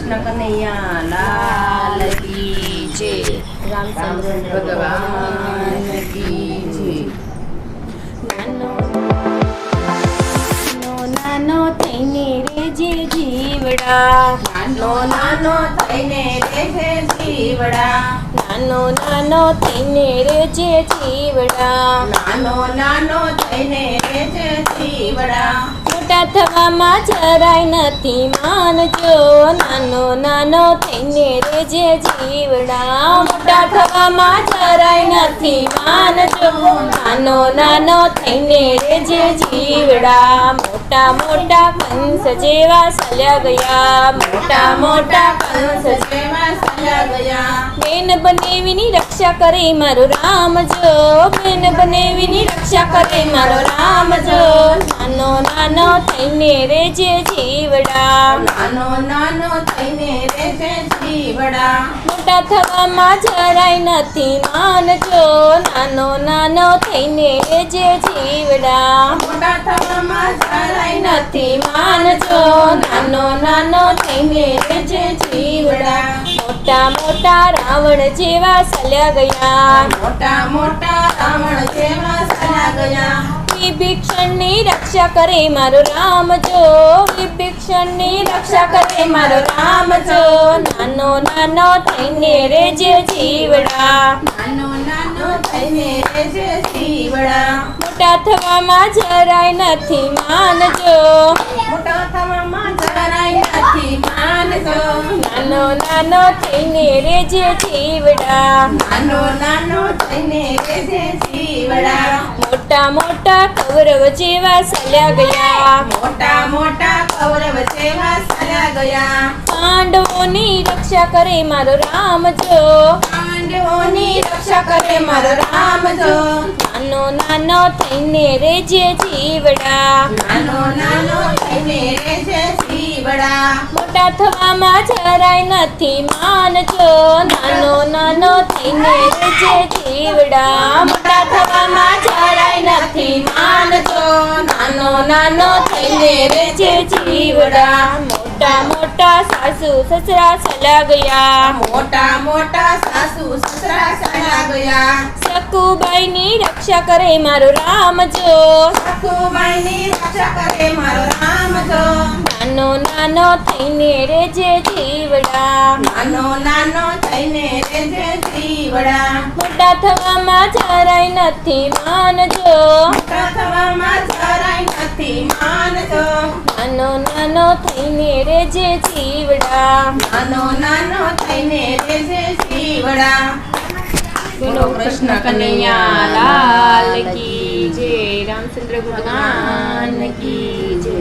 કૃષ્ણ કનૈયા લાલ કી જય. રામચંદ્ર ભગવાન કી જય. નાનો થઈને રેજે જીવડા, નાનો થઈને રેજે જીવડા, નાનો થઈને રેજે જીવડા, નાનો થઈને રેજે જીવડા. મોટા થવામાં જરાય નથી માનજો, નાનો થઈને રેજે જીવડા, મોટા થવામાં જરાય નથી માનજો, નાનો થઈને રેજે જીવડા. મોટા કંસ જેવા સલ્યા ગયા, મોટા કંસ જેવા સલ્યા ગયા. બેન બનેવીની રક્ષા કરે મારો રામ જો, બેન બનેવીની રક્ષા કરે મારો રામ જો. નાનો થઈને રેજે જીવડા, નાનો થઈને રેજે જીવડા. મોટા થવામાં જરાય નથી માનજો, નાનો થઈને રેજે જીવડા. મોટા થવામાં જરાય નથી માનજો, નાનો થઈને રેજે જીવડા. મોટા રાવણ જેવા સલ્યા ગયા, મોટા રાવણ જેવા સલ્યા ગયા. વિભીષણની રક્ષા કરે મારો રામ જો, વિભીષણની રક્ષા કરે મારો રામ જો. નાનો થઈને રેજે જીવડા, નાનો થઈને રેજે જીવડા. મોટા થવામાં જરાય નથી માનજો, મોટા થવામાં જરાય નથી માનજો. નાનો થઈને રેજે જીવડા. નાનો થઈને રેજે જીવડા. મોટા કૌરવ જેવા સલ્યા ગયા, મોટા કૌરવ જેવા સલ્યા ગયા. પાંડવોની રક્ષા કરે મારો રામ જો, પાંડવોની રક્ષા કરે મારો રામ જો. નાનો થઈને રેજે જીવડા, નાનો થઈને રેજે જીવડા. મોટા થવામાં જરાય નથી માનજો, નાનો થઈને રેજે જીવડા. મોટા થવામાં જરાય નથી માનજો, નાનો થઈને રેજે જીવડા. મોટા સાસુ સસરા સલ્યા ગયા, મોટા સાસુ સસરા સલ્યા ગયા. સકુબાઈની રક્ષા કરે મારો રામ જો, સખુબાઈની રક્ષા કરે મારો રામ જો. નાનો થઈને રેજે જીવડા. નાનો થઈને રેજે જીવડા. મોટા થવામાં જરાય નથી માનજો, મોટા થવામાં જરાય નથી માનજો. નાનો થઈને રેજે જીવડા. નાનો થઈને રેજે જીવડા. બોલો કૃષ્ણ કનૈયા લાલ કી જય. રામચંદ્ર ભગવાન કી જય.